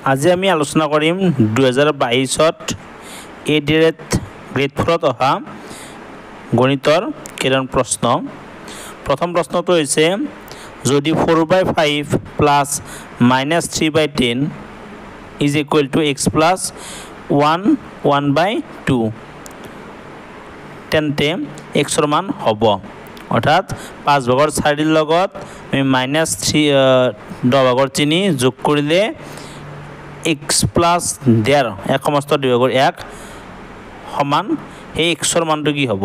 আজি আমি আলোচনা কৰিম 2022ত A.D.L.E.D. গ্ৰেড 4ত অহা গণিতৰ কেইটামান প্ৰশ্ন। প্ৰথম প্ৰশ্নটো হৈছে যদি 4/5 plus -3/10 is equal to x plus 1/2 তেন্তে x ৰ মান হ'ব। অৰ্থাৎ 5/4 লগত আমি -3 যোগ কৰিলে x প্লাছ ডেৰ 1/2 সমান সেই x ৰ মানটো কি হ'ব।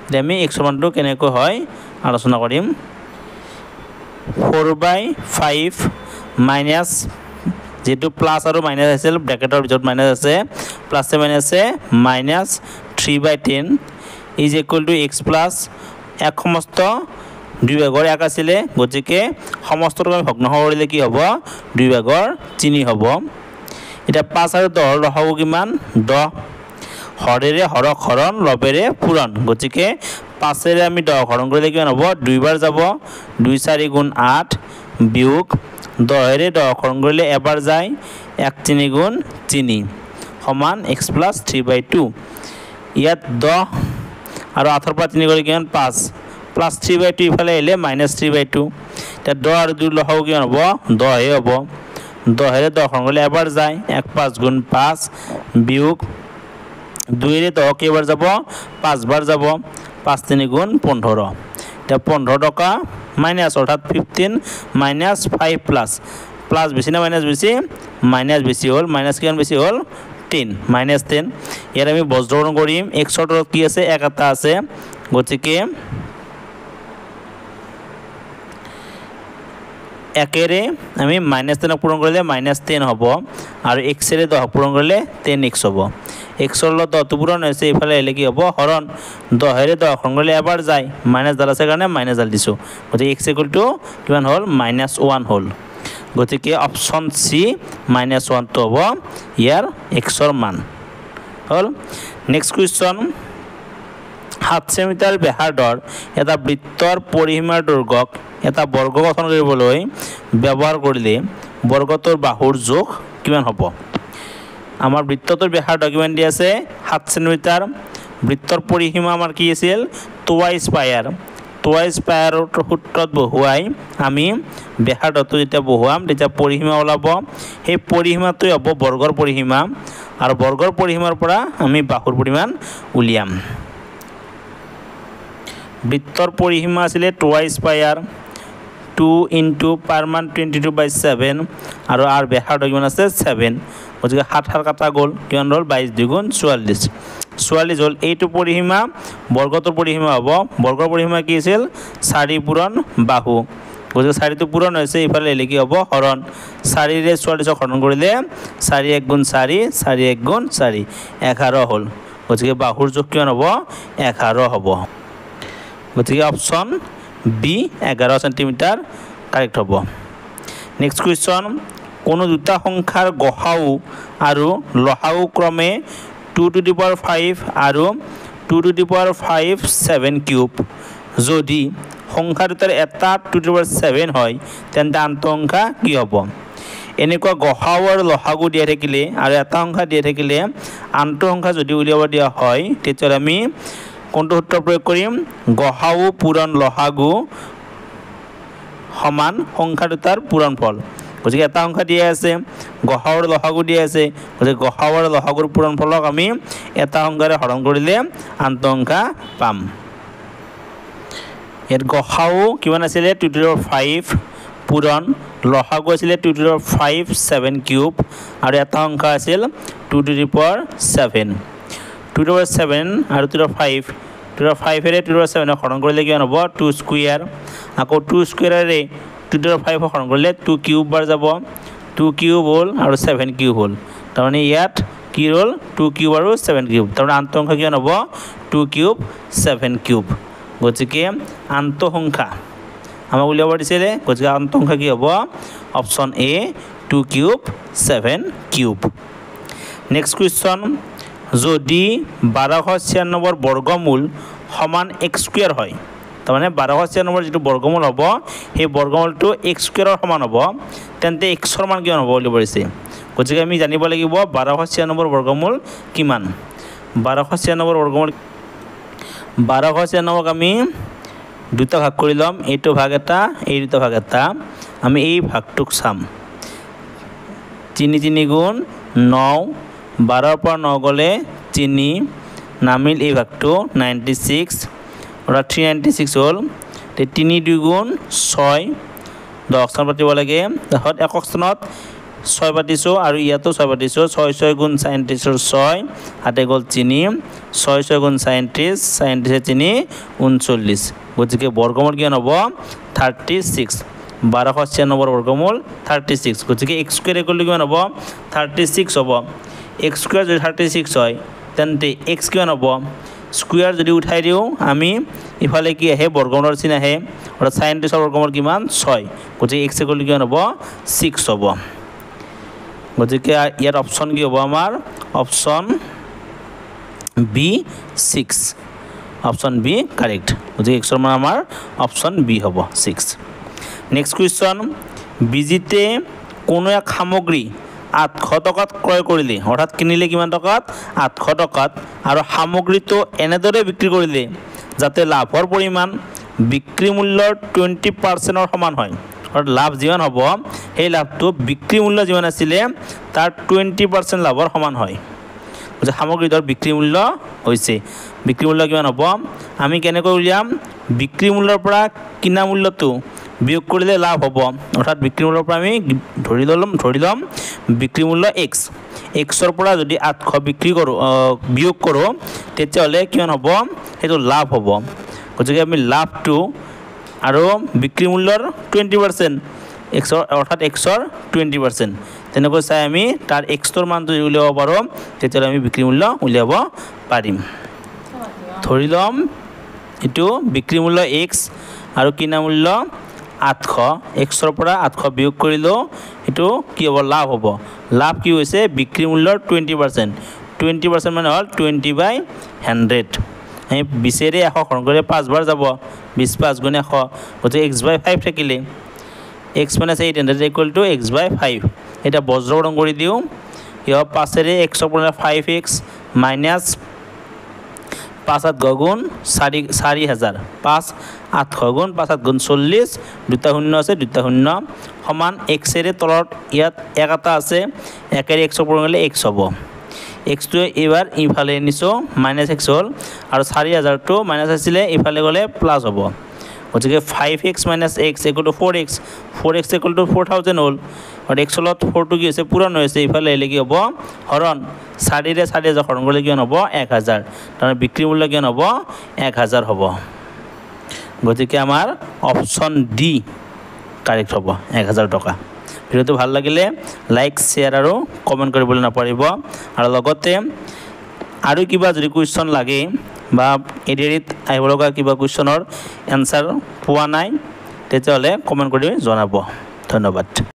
এতিয়া আমি x ৰ মানটো কেনেকৈ হয় আলোচনা কৰিম। 4/5 মাইনাছ যেহেতু প্লাছ আৰু মাইনাছ আছিল ব্ৰেকেটৰ ভিতৰত মাইনাছ আছে প্লাছে মাইনাছে -3/10 is equal to x plus 1/2 আছিলে, গতিকে সমস্তটো আমি ভগ্নাংশ কৰিলে কি হ'ব 2/3 হ'ব। এতিয়া 5 আৰু 10 লসাগু কিমান 10, হৰেৰে হৰক হৰণ লবেৰে পূৰণ, গতিকে 5ৰে আমি 10 হৰণ কৰিলে কিমান হ'ব 2 বাৰ যাব 2 4 গুণ 8 বিয়োগ 10ৰে 10 হৰণ কৰিলে এবাৰ যায় 1 3 গুণ 3 সমান x প্লাছ 3/2। ইয়াত 10 আৰু 8ৰ পৰা 3 কৰি কিমান 5 প্লাছ 3/2 ইফালে আহিলে -3/2। এতিয়া 10 আৰু 2 লসাগু কিমান হ'ব 10 হ'ব, 10ৰে 10 হৰণ কৰিলে এবাৰ যায় 1 5 গুণ 5 বিয়োগ 2ৰে 10 কেইবাৰ যাব 5 বাৰ যাব 5 3 গুণ 15। এতিয়া 15 টকা মাইনাছ অৰ্থাৎ 15 -5 প্লাছ বেছি না মাইনাছ বেছি মাইনাছ বেছি হ'ল, মাইনাছ কিমান বেছি হ'ল 10 -10। ইয়াত আমি বজ্ৰকৰণ কৰিম x ৰ তলত কি আছে 1 এটা আছে, গতিকে 1ৰে আমি -10 পূৰণ কৰিলে -10 হ'ব আৰু xৰে 10 পূৰণ কৰিলে 10x হ'ব। x ৰ লগত 10টো পূৰণ হৈছে এইফালে আহিলে কি হ'ব হৰণ, 10ৰে 10 হৰণ কৰিলে এবাৰ যায় মাইনাছ ডাল আছে কাৰণে মাইনাছ ডাল দিছোঁ, গতিকে x ইকুৱেল টু কিমান হ'ল -1 হ'ল। গতিকে অপশ্যন চি -1টো হ'ব ইয়াৰ x ৰ মান হ'ল। নেক্সট কুৱেশ্যন 7 চেণ্টিমিটাৰ ব্যাসাৰ্ধৰ এটা বৃত্তৰ পৰিসীমাৰ দৈৰ্ঘ্যক এটা বৰ্গ গঠন কৰিবলৈ ব্যৱহাৰ কৰিলে বৰ্গটোৰ বাহুৰ জোখ কিমান হ'ব। আমাৰ বৃত্তটোৰ ব্যাসাৰ্ধ কিমান দি আছে 7 চেণ্টিমিটাৰ, বৃত্তৰ পৰিসীমা আমাৰ কি আছিল 2 পায়াৰ সূত্ৰত বহুৱাই আমি ব্যাসাৰ্ধটো যেতিয়া বহুৱাম তেতিয়া পৰিসীমা ওলাব, সেই পৰিসীমাটোৱে হ'ব বৰ্গৰ পৰিসীমা আৰু বৰ্গৰ পৰিসীমাৰ পৰা আমি বাহুৰ পৰিমাণ উলিয়াম। বৃত্তৰ পৰিসীমা আছিলে 2 পায়াৰ 2 × পাৰমান 22/7 আৰু ব্যাসাৰ্ধ কিমান আছে 7, গতিকে 7 7 কাটা গ'ল কিমান হ'ল 22 2 গুণ 44 হ'ল। এইটো পৰিসীমা বৰ্গটোৰ পৰিসীমা হ'ব, বৰ্গৰ পৰিসীমা কি আছিল 4 পূৰণ বাহু, গতিকে 4টো পূৰণ হৈছে ইফালে আহিলে কি হ'ব হৰণ, 4ৰে 44ক হৰণ কৰিলে 4 1 গুণ 4 4 1 গুণ 4 11 হ'ল, গতিকে বাহুৰ জোখ কিমান হ'ব 11 হ'ব। গতিকে অপশ্যন বি 11 চেণ্টিমিটাৰ কাৰেক্ট হ'ব। নেক্সট কুৱেশ্যন কোনো দুটা সংখ্যাৰ গসাউ আৰু লসাগু ক্ৰমে 2^5 আৰু 2^5 7³ যদি সংখ্যা দুটাৰ এটা 2^7 হয় তেন্তে আনটো সংখ্যা কি হ'ব। এনেকুৱা গসাউ আৰু লসাগু দিয়া থাকিলে আৰু এটা সংখ্যা দিয়া থাকিলে আনটো সংখ্যা যদি উলিয়াব দিয়া হয় তেতিয়াহ'লে আমি কোনটো সূত্ৰ প্ৰয়োগ কৰিম গসাউ পূৰণ লসাগু সমান সংখ্যা দুটাৰ পূৰণফল, গতিকে এটা সংখ্যা দিয়া আছে গসাউ আৰু লসাগু দিয়া আছে, গতিকে গসাউ আৰু লসাগুৰ পূৰণফলক আমি এটা সংখ্যাৰে হৰণ কৰিলে আনটো সংখ্যা পাম। ইয়াত গসাউ কিমান আছিলে 2^5 পূৰণ লসাগু আছিলে 2^5 7³ আৰু এটা সংখ্যা আছিল 2^7 আৰু 2^5ৰে 2^7 হৰণ কৰিলে কিমান হ'ব 2 স্কুৱেৰ, আকৌ 2 স্কুৱেৰেৰে 2^5 হৰণ কৰিলে 2³ বাৰ যাব 2³ হ'ল আৰু 7³ হ'ল, তাৰমানে ইয়াত কি হ'ল 2³ আৰু 7³, তাৰমানে আনটো সংখ্যা কিমান হ'ব 2³ 7³, গতিকে আনটো সংখ্যা আমাক উলিয়াব দিছিলে, গতিকে আনটো সংখ্যা কি হ'ব অপশ্যন এ 2³ 7³। নেক্সট কুৱেশ্যন যদি 1296 বৰ্গমূল সমান x² হয় তাৰমানে 1296 যেটো বৰ্গমূল হ'ব সেই বৰ্গমূলটো x² সমান হ'ব তেন্তে x ৰ মান কিমান হ'ব বুলি কৈছে গতিকে আমি জানিব লাগিব 1296 বৰ্গমূল কিমান 1296 বৰ্গমূল 1296ক আমি দুটা ভাগ কৰি লম এইটো ভাগ এটা এই দুটা ভাগ এটা আমি এই ভাগটোক চাম 3 3 গুণ 9 12 পৰা 9 গলে 3 নামিল এই ভাগটো 96 ওরা 396 হল 3 2 গুণ 6 10 স্থান পাতিব লাগে তাহত একক স্থানত 6 পাতিছো আৰু ইয়াতো 6 পাতিছো 6 6 গুণ 37 6 হাতে গল 3 6 6 গুণ 37 37 39 গতিকে বৰ্গমূল কিমান হ'ব 36 1296 বৰ্গমূল 36 গতিকে x স্কয়ার ইকুয়াল টু কিমান হ'ব 36 হ'ব x স্কয়ার যদি 36 হয় তেন্তে x কিমান হ'ব স্কয়ার যদি উঠাই দিও আমি ইফালে কি আহে বৰ্গমূলৰ চিন আহে আৰু 37 বৰ্গমূল কিমান 6 গতিকে x ইকুয়াল টু কিমান হ'ব 6 হ'ব গতিকে ইয়াৰ অপচন কি হ'ব আমাৰ option B 6 option B correct গতিকে x মান আমাৰ অপচন বি হ'ব 6 নেক্সট কোৱেশ্চন বিজিতে কোনো এক সামগ্ৰী 800 টকাত ক্ৰয় কৰিলে অৰ্থাৎ কিনিলে কিমান টকাত 800 টকাত আৰু সামগ্ৰীটো এনেদৰে বিক্ৰী কৰিলে যাতে লাভৰ পৰিমাণ বিক্ৰী মূল্যৰ 20% ৰ সমান হয় অৰ্থাৎ লাভ যিমান হ'ব এই লাভটো বিক্ৰী মূল্য যিমান আছিল তাৰ 20% লাভৰ সমান হয় যে সামগ্ৰীৰ বিক্ৰী মূল্য হৈছে বিক্ৰী মূল্য কিমান হ'ব আমি কেনেকৈ উলিয়াম বিক্ৰী মূল্যৰ পৰা কিনা মূল্যটো বিয়োগ কৰিলে লাভ হ'ব অৰ্থাৎ বিক্ৰী মূল্যৰ পৰা আমি ধৰি লম বিক্ৰী মূল্য x ৰ পৰা যদি 800 বিক্ৰী কৰো বিয়োগ কৰো তেতিয়াহলে কিমান হ'ব হেতু লাভ হ'ব গতিকে আমি লাভটো আৰু বিক্ৰী মূল্যৰ 20% x অৰ্থাৎ x ৰ 20% তেনেকৈ চাই আমি তাৰ x ৰ মান যদি উলিয়াব পাৰো তেতিয়াহলে আমি বিক্ৰী মূল্য উলিয়াব পাৰিম ধৰি লম এটো বিক্ৰী মূল্য x আৰু কিনা মূল্য 800 x ৰ পৰা 800 বিয়োগ কৰিলো এটো কি হ'ব লাভ হ'ব লাভ কি হৈছে বিক্ৰী মূল্যৰ 20% মানে হল 20/100 আমি 20 ৰে 100 হৰণ কৰিলে 5 বাৰ যাব 20 5 গুণ 100 গতিকে x/5 থাকিলে x - 800 = x/5 এটা বজ্ৰকৰণ কৰি দিও ইয়া 5 ৰে 100 পৰা 5x মাইনাস 5 গুণ 4000 5 800 গুণ 5 গুণ 40 দুটা শূন্য আছে দুটা শূন্য সমান x ৰে তলত ইয়াত এক এটা আছে একেৰে 100 পৰা গলে x হ'ব x টো এবাৰ ইফালে নিছো -x হল আৰু 4000 টো মাইনাস আছিল ইফালে গলে প্লাস হ'ব গতিকে 5x - x = 4x 4x = 4000 হল আৰু x লত 4 টো কি হৈছে পূৰণ হৈছে ইফালে এলে কি হ'ব হৰণ 4 ৰে 4000 হৰণ কৰিলে কিমান হ'ব 1000 তাৰ বিক্ৰী মূল্য কিমান হ'ব 1000 হ'ব গতিকে আমাৰ অপচন ডি কাৰেক্ট হ'ব 1000 টকা ভিডিওটো ভাল লাগিলে লাইক শেয়াৰ আৰু কমেন্ট কৰিবলৈ নাপাৰিব আৰু লগতে আৰু কিবা যদি কোৱেশ্চন লাগে বা এডিট আহিব লগা কিবা কোৱেশ্চনৰ এনসাৰ পোৱা নাই তেতিয়াহলে কমেন্ট কৰি জনাব ধন্যবাদ।